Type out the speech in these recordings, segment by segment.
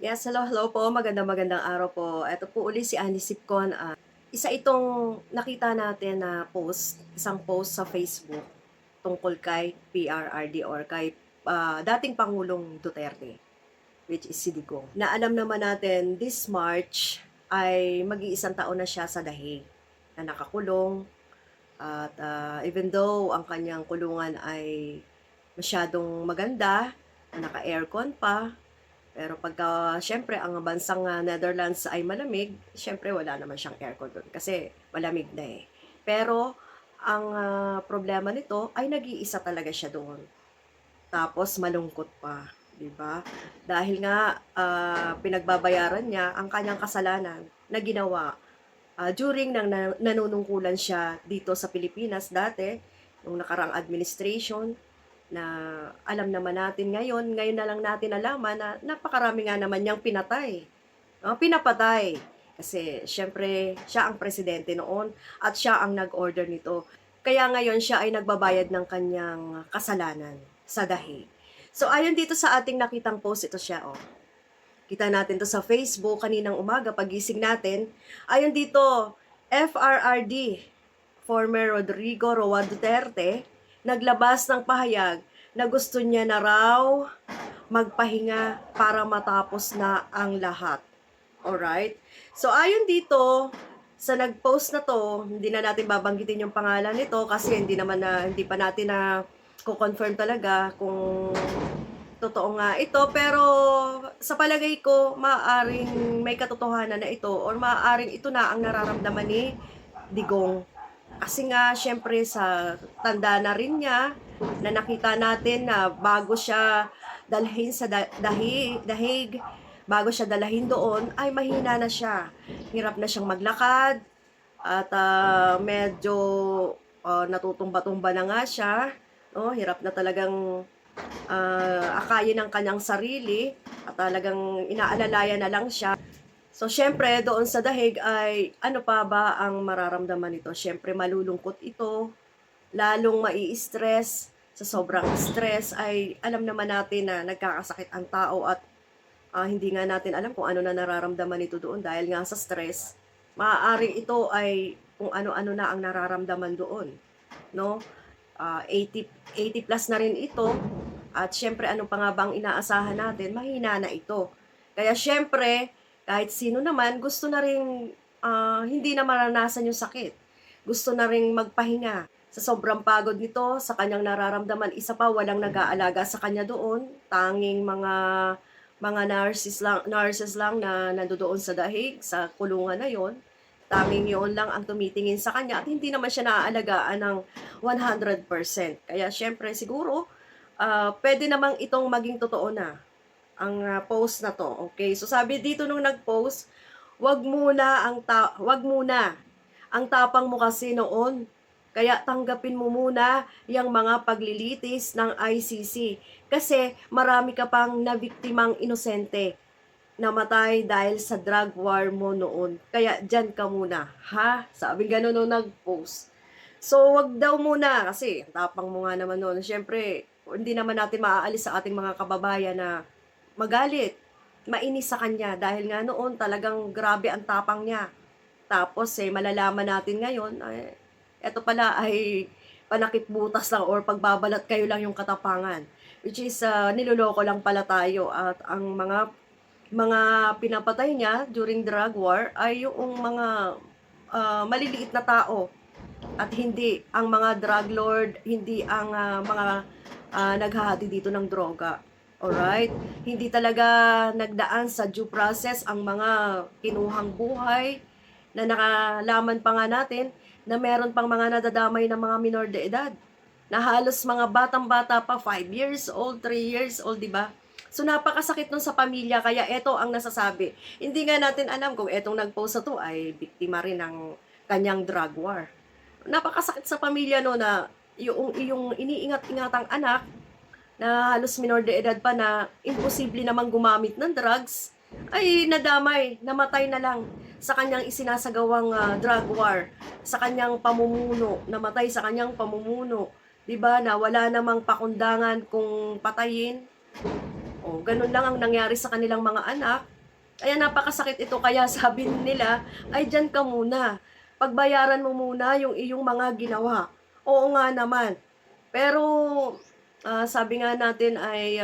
Yes, hello po. Magandang araw po. Eto po uli si Annie Sipcon. Isa itong nakita natin na post, isang post sa Facebook tungkol kay PRRD or kay dating Pangulong Duterte, which is si Digong. Na alam naman natin, this March ay mag-iisang taon na siya sa dahig na nakakulong. At even though ang kanyang kulungan ay masyadong maganda, na naka-aircon pa, pero pagka siyempre ang bansang Netherlands ay malamig, siyempre wala naman siyang aircon doon kasi malamig na eh. Pero ang problema nito ay nag-iisa talaga siya doon. Tapos malungkot pa, 'di ba? Dahil nga pinagbabayaran niya ang kanyang kasalanan na ginawa during nang nanunungkulan siya dito sa Pilipinas dati nung nakarang administration na alam naman natin ngayon na lang natin nalaman na napakarami nga naman niyang pinatay. No? Pinapatay. Kasi syempre siya ang presidente noon at siya ang nag-order nito. Kaya ngayon siya ay nagbabayad ng kanyang kasalanan sa dahig. So ayon dito sa ating nakitang post, ito siya oh. Kita natin to sa Facebook kaninang umaga pagising natin. Ayon dito, FRRD, former Rodrigo Roa Duterte, naglabas ng pahayag na gusto niya na raw magpahinga para matapos na ang lahat. Alright? So, ayon dito, sa nag-post na to, hindi na natin babanggitin yung pangalan nito kasi hindi pa natin na ko-confirm talaga kung totoo nga ito, pero sa palagay ko, maaaring may katotohanan na ito or maaaring ito na ang nararamdaman ni Digong. Kasi nga, syempre, sa tanda na rin niya, na nakita natin na bago siya dalhin sa dahig, bago siya dalahin doon, ay mahina na siya. Hirap na siyang maglakad, at medyo natutumba-tumba na nga siya. No? Hirap na talagang akayin ng kanyang sarili at talagang inaalalayan na lang siya. So, syempre, doon sa dahig ay ano pa ba ang mararamdaman nito? Syempre, malulungkot ito, lalong mai-stress. Sa sobrang stress ay alam naman natin na nagkakasakit ang tao at hindi nga natin alam kung ano na nararamdaman nito doon dahil nga sa stress. Maaaring ito ay kung ano-ano na ang nararamdaman doon. No? 80 plus na rin ito. At syempre, ano pa nga bang inaasahan natin? Mahina na ito. Kaya syempre, kahit sino naman, gusto na rin hindi na maranasan yung sakit. Gusto na rin magpahinga. Sa sobrang pagod nito, sa kanyang nararamdaman, isa pa, walang nag-aalaga sa kanya doon. Tanging mga nurses lang na nandoon sa dahig, sa kulungan na yon. Tanging yun lang ang tumitingin sa kanya at hindi naman siya naaalagaan ng 100%. Kaya syempre siguro, pwede namang itong maging totoo na ang post na to. Okay? So sabi dito nung nag-post, wag muna ang tapang mo kasi noon. Kaya tanggapin mo muna yung mga paglilitis ng ICC. Kasi marami ka pang nabiktimang inosente namatay dahil sa drug war mo noon. Kaya dyan ka muna. Ha? Sabi gano'n nung nag-post. So, wag daw muna kasi tapang mo nga naman noon. Siyempre, hindi naman natin maaalis sa ating mga kababayan na magalit, mainis sa kanya dahil nga noon talagang grabe ang tapang niya. Tapos malalaman natin ngayon eto pala ay panakip butas lang or pagbabalat kayo lang yung katapangan. Which is niloloko lang pala tayo at ang mga pinapatay niya during drug war ay yung mga maliliit na tao at hindi ang mga drug lord, hindi ang mga naghahati dito ng droga. Alright? Hindi talaga nagdaan sa due process ang mga kinuhang buhay na nakalaman pa nga natin na meron pang mga nadadamay ng mga minor de edad na halos mga batang-bata pa, 5 years old, 3 years old, di ba? So napakasakit nun sa pamilya, kaya eto ang nasasabi. Hindi nga natin alam kung etong nag-post na to ay biktima rin ng kanyang drug war. Napakasakit sa pamilya no na yung iniingat-ingatang anak na halos minor de edad pa na imposible namang gumamit ng drugs, ay nadamay, namatay na lang sa kanyang isinasagawang drug war, sa kanyang pamumuno, namatay sa kanyang pamumuno, 'di ba? Na wala namang pakundangan kung patayin. O ganun lang ang nangyari sa kanilang mga anak. Kaya napakasakit ito, kaya sabi nila, ay diyan ka muna. Pagbayaran mo muna yung iyong mga ginawa. Oo nga naman. Pero sabi nga natin ay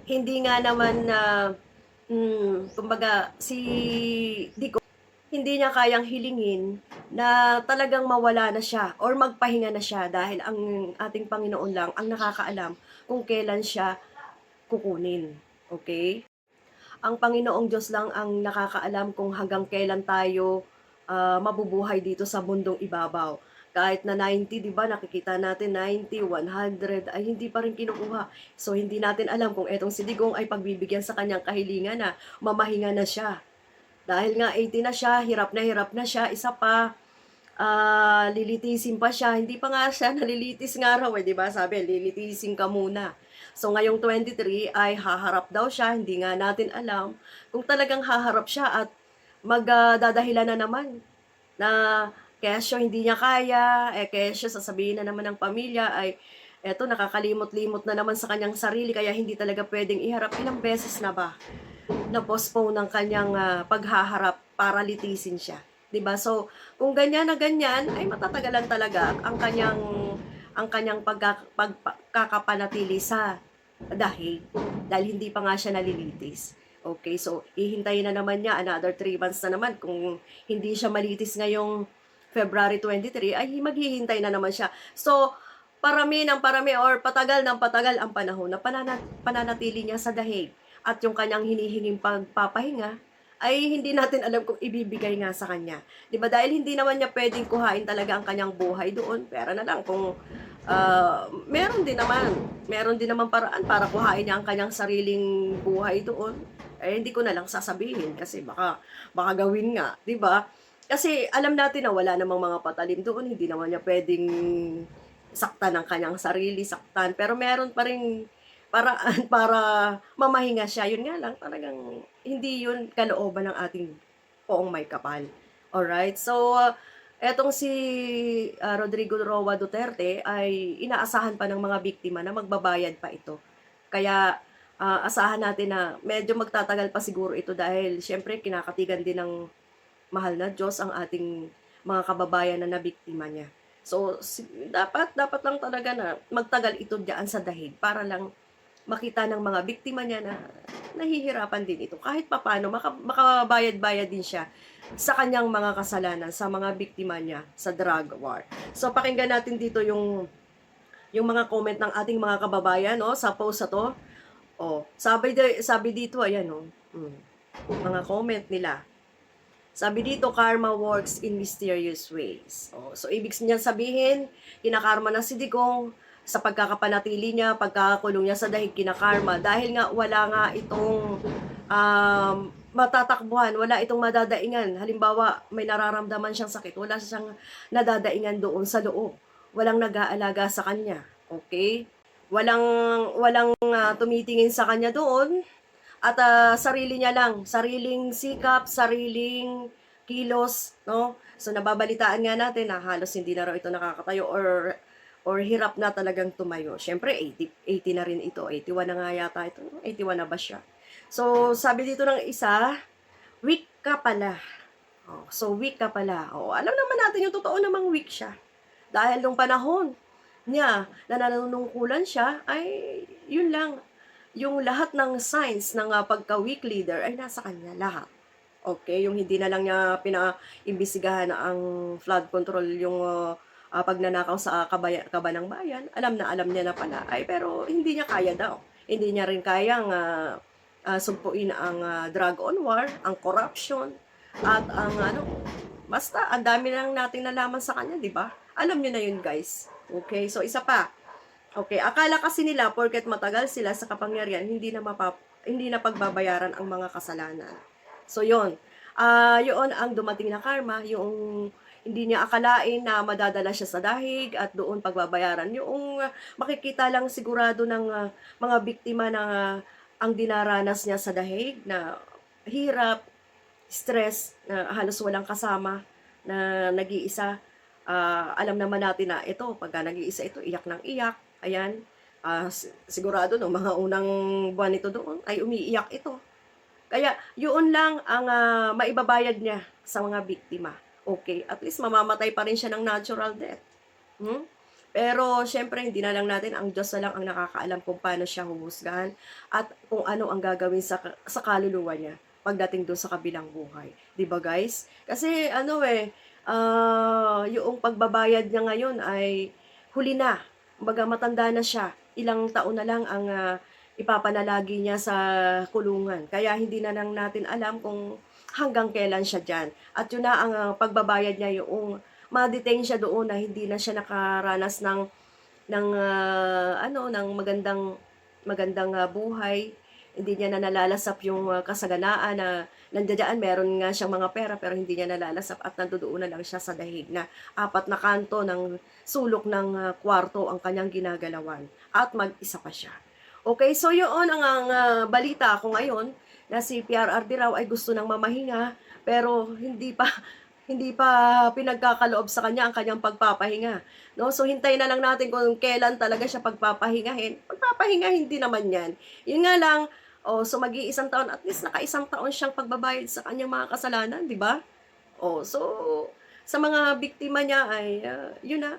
hindi nga naman na kumbaga si Dico hindi niya kayang hilingin na talagang mawala na siya or magpahinga na siya dahil ang ating Panginoon lang ang nakakaalam kung kailan siya kukunin. Okay? Ang Panginoong Diyos lang ang nakakaalam kung hanggang kailan tayo mabubuhay dito sa mundong ibabaw. Kahit na 90, di ba, nakikita natin 90, 100, ay hindi pa rin kinukuha. So, hindi natin alam kung etong si Digong ay pagbibigyan sa kanyang kahilingan na mamahinga na siya. Dahil nga 80 na siya, hirap na siya, isa pa, lilitisin pa siya. Hindi pa nga siya nalilitis nga raw, eh, di ba? Sabi, lilitisin ka muna. So ngayong 23 ay haharap daw siya, hindi nga natin alam kung talagang haharap siya at magdadahilan na naman na kesyo hindi niya kaya, kesyo sasabihin na naman ng pamilya ay eto nakakalimot-limot na naman sa kanyang sarili kaya hindi talaga pwedeng iharap. Ilang beses na ba na-postpone ng kanyang paghaharap para litisin siya. 'Di ba? So, kung ganyan na ganyan, ay matatagalan talaga ang kanyang pagkakapanatili sa dahig dahil hindi pa nga siya nalilitis. Okay, so ihintayin na naman niya another 3 months na naman kung hindi siya malitis ngayong February 23 ay maghihintay na naman siya. So, parami ng parami or patagal ng patagal ang panahon na pananatili niya sa dahig at yung kanyang hinihinging pagpapahinga ay hindi natin alam kung ibibigay nga sa kanya. 'Di ba? Dahil hindi naman niya pwedeng kuhain talaga ang kanyang buhay doon. Pera na lang kung meron din naman paraan para kuhain niya ang kanyang sariling buhay doon. Eh hindi ko na lang sasabihin kasi baka gawin nga, 'di ba? Kasi alam natin na wala namang mga patalim doon, hindi naman niya pwedeng saktan ang kanyang sarili, saktan. Pero meron pa ring paraan para mamahinga siya. Yun nga lang, talagang hindi yun kalooban ng ating poong may kapal. Alright? So, etong si Rodrigo Roa Duterte ay inaasahan pa ng mga biktima na magbabayad pa ito. Kaya, asahan natin na medyo magtatagal pa siguro ito dahil syempre kinakatigan din ng mahal na Diyos ang ating mga kababayan na nabiktima niya. So, dapat lang talaga na magtagal ito diyan sa dahig para lang makita ng mga biktima niya na nahihirapan din ito. Kahit papaano, makabayad-bayad din siya sa kanyang mga kasalanan, sa mga biktima niya sa drug war. So, pakinggan natin dito yung mga comment ng ating mga kababayan, no, sa post na to. Oh, sabi dito, ayan, no, mga comment nila. Sabi dito, karma works in mysterious ways. Oh, so, ibig niya sabihin, kinakarma na si Digong sa pagkakapanatili niya, pagkakakulong niya sa dahig, kinakarma. Dahil nga wala nga itong matatakbuhan, wala itong madadaingan. Halimbawa, may nararamdaman siyang sakit, wala siyang nadadaingan doon sa loob. Walang nag-aalaga sa kanya. Okay? Walang tumitingin sa kanya doon. At sarili niya lang, sariling sikap, sariling kilos, no? So nababalitaan nga natin na halos hindi na raw ito nakakatayo or hirap na talagang tumayo. Syempre 80 na rin ito, 81 na nga yata ito, 81 na ba siya? So sabi dito ng isa, weak ka pala. Oh, so weak ka pala. Oh, alam naman natin yung totoo namang weak siya. Dahil nung panahon niya na nanunungkulan siya ay yun lang, yung lahat ng signs ng pagka-weak leader ay nasa kanya lahat. Okay, yung hindi na lang niya pinaimbisigahan ang flood control, yung pagnanakaw sa kabanang bayan, alam niya na pala. Ay, pero hindi niya kaya daw. Hindi niya rin kayang sumpuin ang drug on war, ang corruption, at ang basta, ang dami lang nating nalaman sa kanya, di ba? Alam niyo na yun, guys. Okay, so isa pa. Okay, akala kasi nila porket matagal sila sa kapangyarihan, hindi na pagbabayaran ang mga kasalanan. So yun. Yun ang dumating na karma, yung hindi niya akalain na madadala siya sa dahig at doon pagbabayaran. Yung makikita lang sigurado ng mga biktima na ang dinaranas niya sa dahig na hirap, stress, na halos walang kasama, na nag-iisa. Alam naman natin na ito, pagka nag-iisa ito, iyak ng iyak. Ayan, sigurado no, mga unang buwan nito doon ay umiiyak ito. Kaya yun lang ang maibabayad niya sa mga biktima. Okay, at least mamamatay pa rin siya ng natural death. Hmm? Pero siyempre hindi na lang natin, ang Diyos na lang ang nakakaalam kung paano siya huhusgahan at kung ano ang gagawin sa kaluluwa niya pagdating doon sa kabilang buhay. 'Di ba guys? Kasi ano yung pagbabayad niya ngayon ay huli na. Kumbaga matanda na siya. Ilang taon na lang ang ipapanalagi niya sa kulungan. Kaya hindi na lang natin alam kung hanggang kailan siya diyan. At yun na ang pagbabayad niya, yung ma-detain siya doon na hindi na siya nakaranas ng magandang magandang buhay. Hindi niya na nalalasap yung kasaganaan na nandiyan, meron nga siyang mga pera pero hindi niya nalalasap at nandoon na lang siya sa dahig na 4 na kanto ng sulok ng kwarto ang kanyang ginagalawan at mag-isa pa siya. Okay, so yun ang balita ko ngayon, na si PRRD raw ay gusto ng mamahinga pero hindi pa pinagkakaloob sa kanya ang kanyang pagpapahinga, no? So hintayin na lang natin kung kailan talaga siya pagpapahingahin. Pagpapahingahin din naman 'yan. Yun nga lang, so mag-iisang taon, at least naka-isang taon siyang pagbabayad sa kanyang mga kasalanan, 'di ba? So sa mga biktima niya ay yun na,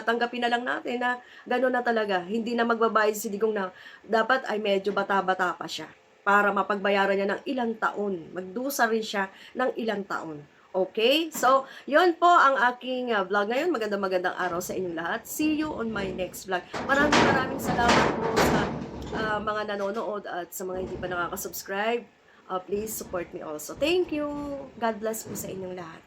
tanggapin na lang natin na gano'n na talaga. Hindi na magbabayad si Digong, na dapat ay medyo bata-bata pa siya para mapagbayaran niya ng ilang taon. Magdusa rin siya ng ilang taon. Okay? So, yon po ang aking vlog ngayon. Magandang araw sa inyong lahat. See you on my next vlog. Maraming salamat po sa mga nanonood at sa mga hindi pa nakaka-subscribe. Please support me also. Thank you. God bless po sa inyong lahat.